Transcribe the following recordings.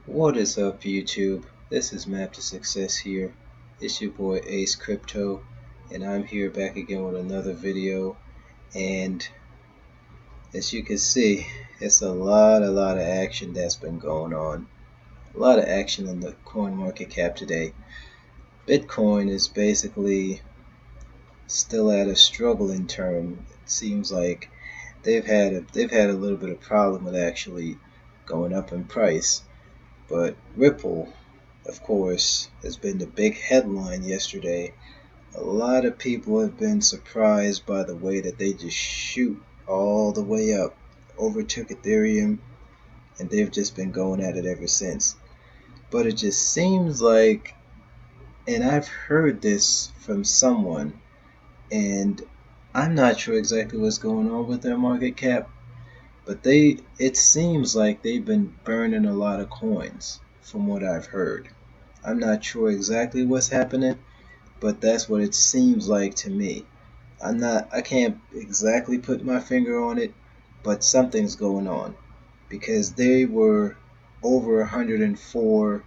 What is up, YouTube? This is Map to Success here. It's your boy Ace Crypto, and I'm here back again with another video. And as you can see, it's a lot of action that's been going on. A lot of action in the coin market cap today. Bitcoin is basically still at a struggling term. It seems like they've had a little bit of problem with actually going up in price. But Ripple, of course, has been the big headline yesterday. A lot of people have been surprised by the way that they just shoot all the way up, overtook Ethereum, and they've just been going at it ever since. But it just seems like, and I've heard this from someone, and I'm not sure exactly what's going on with their market cap, but it seems like they've been burning a lot of coins from what I've heard. I'm not sure exactly what's happening, but that's what it seems like to me. I can't exactly put my finger on it, but something's going on because they were over 104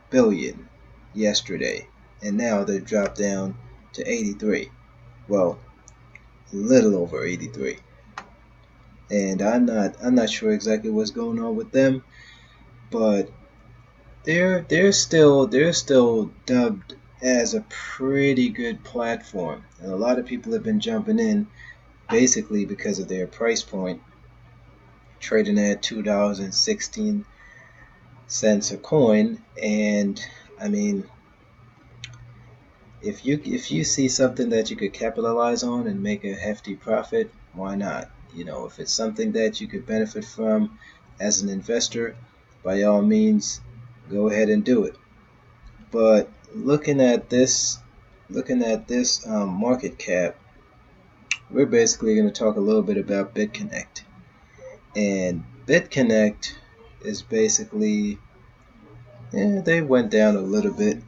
billion yesterday, and now they've dropped down to 83. Well, a little over 83. And I'm not sure exactly what's going on with them, but they're still dubbed as a pretty good platform, and a lot of people have been jumping in basically because of their price point, trading at $2.16 a coin. And I mean, if you see something that you could capitalize on and make a hefty profit, why not? If it's something that you could benefit from as an investor, by all means, go ahead and do it. But looking at this market cap, we're basically going to talk a little bit about Bitconnect. And Bitconnect is basically, they went down a little bit,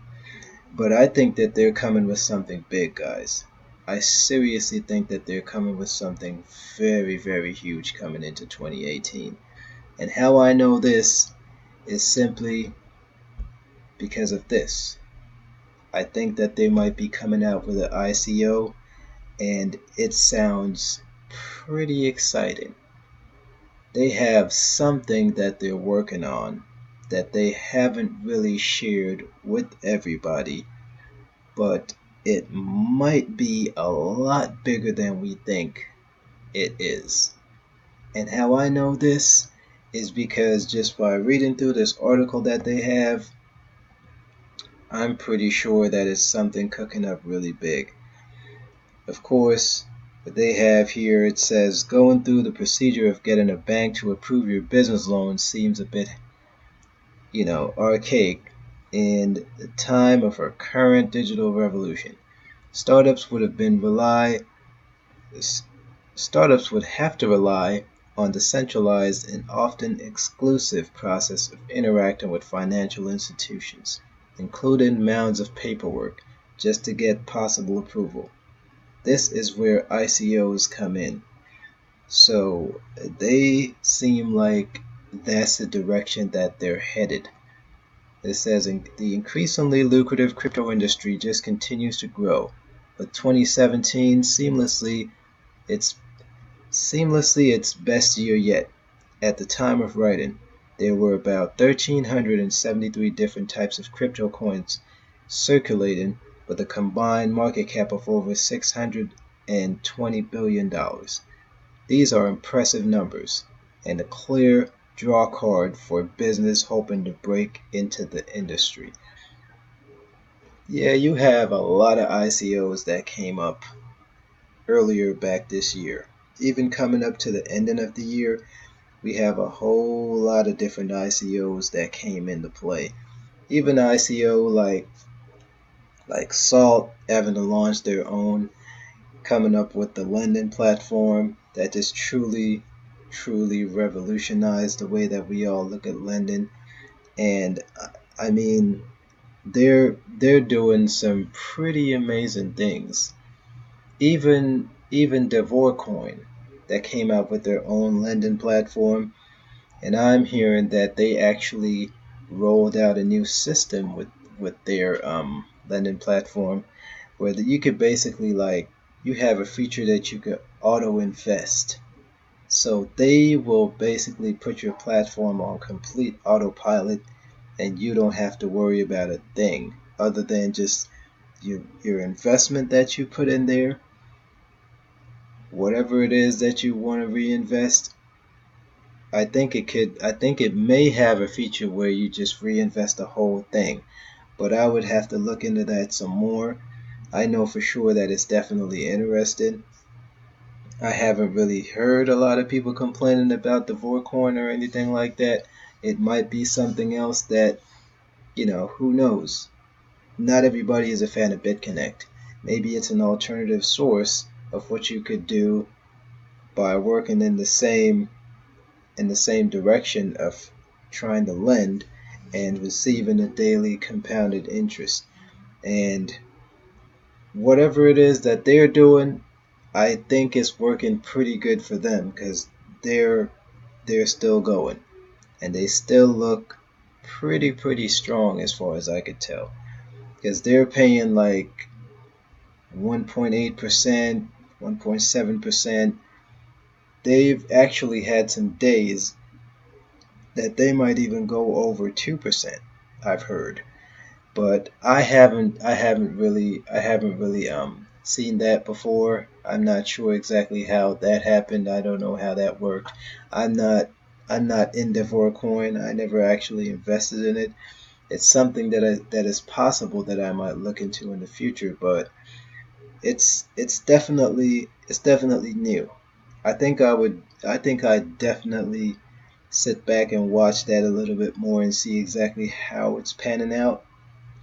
but I think that they're coming with something big, guys. I seriously think that they're coming with something very, very huge coming into 2018. And how I know this is simply because of this. I think that they might be coming out with an ICO, and it sounds pretty exciting. They have something that they're working on that they haven't really shared with everybody, but it might be a lot bigger than we think it is. And how I know this is because just by reading through this article that they have, I'm pretty sure that it's something cooking up really big. Of course, what they have here, it says going through the procedure of getting a bank to approve your business loan seems a bit, archaic in the time of our current digital revolution. Startups would have been rely Startups would have to rely on the centralized and often exclusive process of interacting with financial institutions, including mounds of paperwork, just to get possible approval. This is where ICOs come in. So they seem like that's the direction that they're headed. It says the increasingly lucrative crypto industry just continues to grow, but 2017 seamlessly its best year yet. At the time of writing, there were about 1,373 different types of crypto coins circulating with a combined market cap of over $620 billion. These are impressive numbers and a clear draw card for business hoping to break into the industry. Yeah, you have a lot of ICOs that came up earlier back this year. Even coming up to the ending of the year, we have a whole lot of different ICOs that came into play. Even ICO like Salt having to launch their own, coming up with the lending platform that just truly revolutionized the way that we all look at lending. And I mean, they're doing some pretty amazing things. Even Devorcoin that came out with their own lending platform, And I'm hearing that they actually rolled out a new system with their lending platform where you could basically, like, you have a feature that you could auto invest. So they will basically put your platform on complete autopilot, and you don't have to worry about a thing other than just your investment that you put in there. Whatever it is that you want to reinvest, I think it may have a feature where you just reinvest the whole thing, but I would have to look into that some more. I know for sure that it's definitely interesting. I haven't really heard a lot of people complaining about the Vorcoin or anything like that. It might be something else that, who knows? Not everybody is a fan of Bitconnect. Maybe it's an alternative source of what you could do by working in the same direction of trying to lend and receiving a daily compounded interest. And whatever it is that they're doing, I think it's working pretty good for them because they're they're still going and they still look pretty strong as far as I could tell because they're paying like 1.8%, 1.7%. They've actually had some days that they might even go over 2%, I've heard. But I haven't really seen that before. I'm not sure exactly how that happened. I don't know how that worked. I'm not I'm not in Coin. I never actually invested in it. It's something that is possible that I might look into in the future, but it's definitely new. I think I'd definitely sit back and watch that a little bit more and see exactly how it's panning out,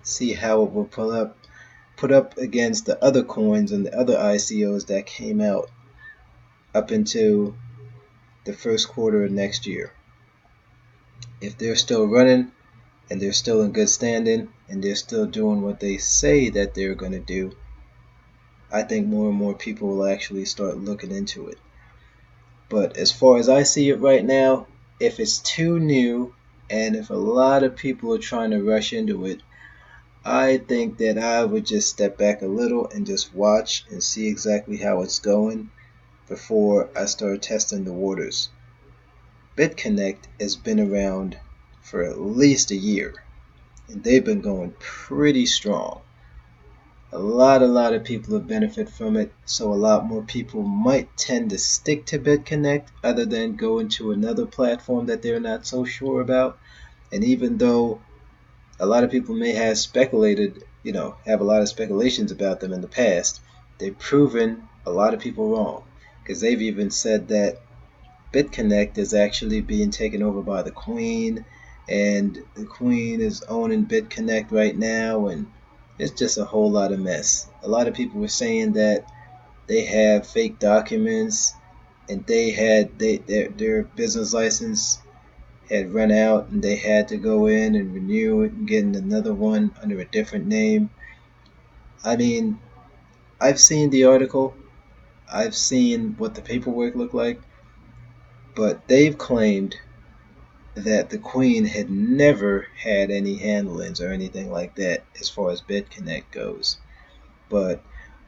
see how it will put up against the other coins and the other ICOs that came out up into the first quarter of next year. If they're still running and they're still in good standing and they're still doing what they say that they're going to do, I think more and more people will actually start looking into it. But as far as I see it right now, if it's too new and if a lot of people are trying to rush into it, I think that I would just step back a little and just watch and see exactly how it's going before I start testing the waters. Bitconnect has been around for at least a year and they've been going pretty strong. A lot of people have benefited from it, so a lot more people might tend to stick to Bitconnect other than go into another platform that they're not so sure about. And even though a lot of people may have speculated, have a lot of speculations about them in the past, they've proven a lot of people wrong. Because they've even said that Bitconnect is actually being taken over by the Queen, and the Queen is owning Bitconnect right now, and it's just a whole lot of mess. A lot of people were saying that they have fake documents, and their business license had run out, and they had to go in and renew it and get another one under a different name. I mean, I've seen the article, I've seen what the paperwork looked like, but they've claimed that the Queen had never had any handlings or anything like that as far as Bitconnect goes. But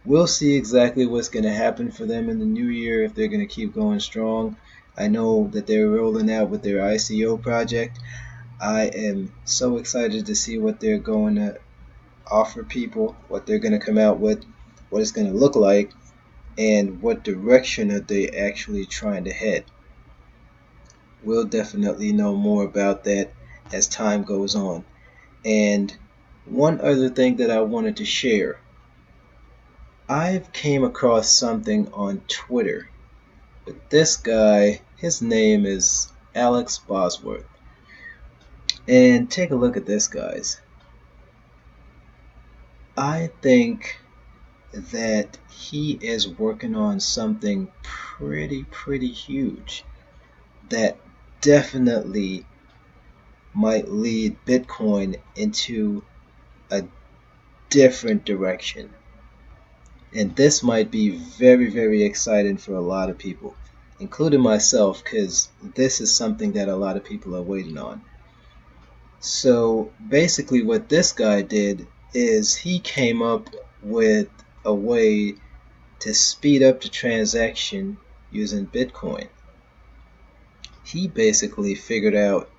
we'll see exactly what's going to happen for them in the new year if they're going to keep going strong. I know that they're rolling out with their ICO project. I am so excited to see what they're going to offer people, what they're going to come out with, what it's going to look like, and what direction are they actually trying to head. We'll definitely know more about that as time goes on. And one other thing that I wanted to share, I've came across something on Twitter. But this guy, his name is Alex Bosworth. And take a look at this, guys. I think that he is working on something pretty huge that definitely might lead Bitcoin into a different direction. And this might be very exciting for a lot of people. including myself, because this is something that a lot of people are waiting on. So basically what this guy did is he came up with a way to speed up the transaction using Bitcoin. He basically figured out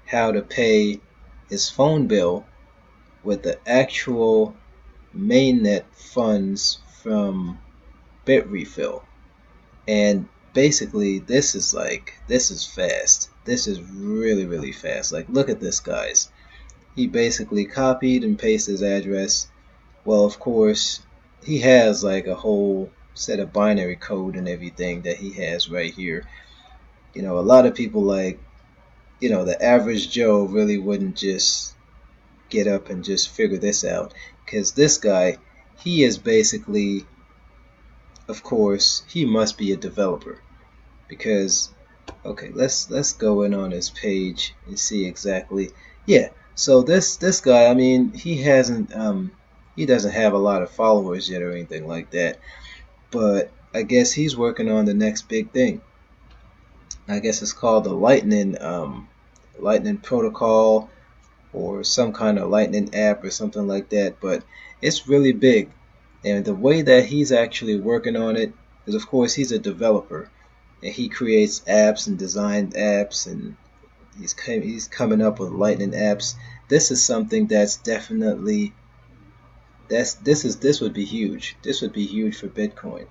how to pay his phone bill with the actual mainnet funds from Bitrefill. And basically this is fast. This is really, really fast. Like, look at this, guys. He basically copied and pasted his address. Well, of course, he has like a whole set of binary code and everything that he has right here. You know, a lot of people, like, you know, the average Joe really wouldn't just get up and just figure this out, because this guy, he is basically, of course, he must be a developer, because okay, let's go in on his page and see exactly. Yeah, so this guy, I mean, he doesn't have a lot of followers yet or anything like that, but I guess he's working on the next big thing. I guess it's called the Lightning protocol, or some kind of Lightning app or something like that, but it's really big. And the way that he's actually working on it is, of course, he's a developer and he creates apps and designs apps, and he's coming up with Lightning apps. This is something that's definitely this would be huge. This would be huge for Bitcoin,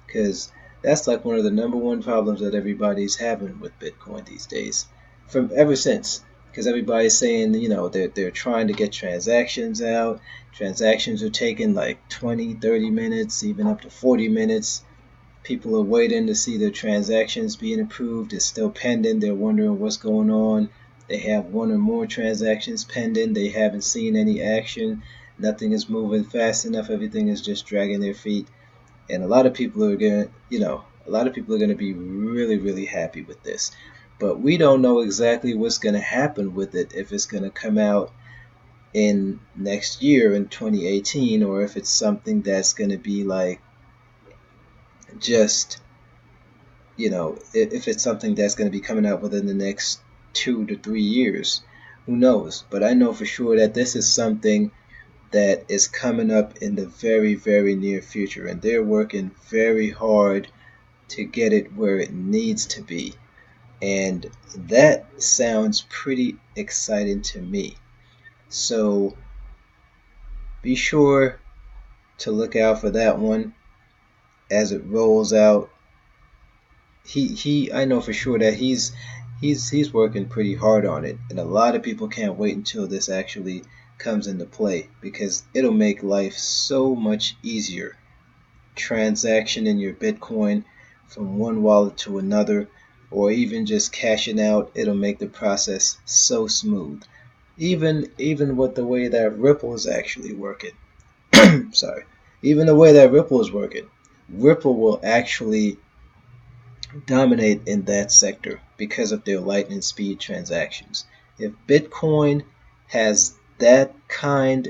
because that's like one of the number one problems that everybody's having with Bitcoin these days, from ever since. Because everybody's saying, you know, they're trying to get transactions out. Transactions are taking like 20, 30 minutes, even up to 40 minutes. People are waiting to see their transactions being approved. It's still pending. They're wondering what's going on. They have one or more transactions pending. They haven't seen any action. Nothing is moving fast enough. Everything is just dragging their feet. And a lot of people are gonna, you know, a lot of people are gonna be really, really happy with this. But we don't know exactly what's gonna happen with it, if it's gonna come out in next year in 2018, or if it's something that's gonna be like just, you know, if it's something that's gonna be coming out within the next 2 to 3 years. Who knows? But I know for sure that this is something that is coming up in the very, very near future, and they're working very hard to get it where it needs to be. And that sounds pretty exciting to me. So be sure to look out for that one as it rolls out. I know for sure that he's working pretty hard on it, and a lot of people can't wait until this actually comes into play, because it'll make life so much easier. Transactioning your Bitcoin from one wallet to another, or even just cashing out, it'll make the process so smooth. Even with the way that Ripple is actually working. Sorry. Even the way that Ripple is working. Ripple will actually dominate in that sector because of their lightning speed transactions. If Bitcoin has that kind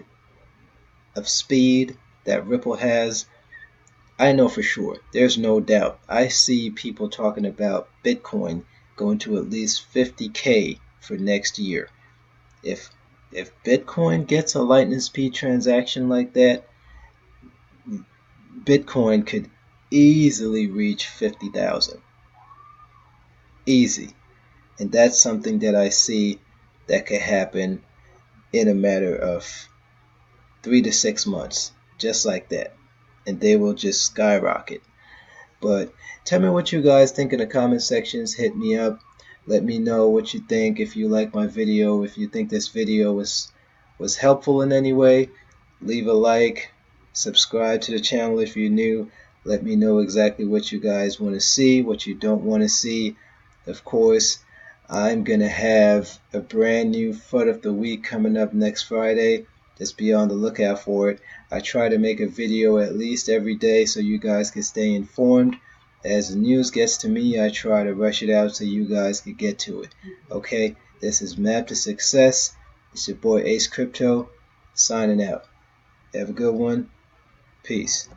of speed that Ripple has, I know for sure, there's no doubt. I see people talking about Bitcoin going to at least 50K for next year. If Bitcoin gets a lightning speed transaction like that, Bitcoin could easily reach 50,000. Easy. And that's something that I see that could happen in a matter of 3 to 6 months, just like that. And they will just skyrocket. But tell me what you guys think in the comment sections. Hit me up. Let me know what you think. If you like my video, if you think this video was helpful in any way, leave a like. Subscribe to the channel if you're new. Let me know exactly what you guys want to see, what you don't want to see. Of course, I'm going to have a brand new FUD of the week coming up next Friday. Just be on the lookout for it. I try to make a video at least every day so you guys can stay informed. As the news gets to me, I try to rush it out so you guys can get to it. Okay, this is Map to Success. It's your boy Ace Crypto, signing out. Have a good one. Peace.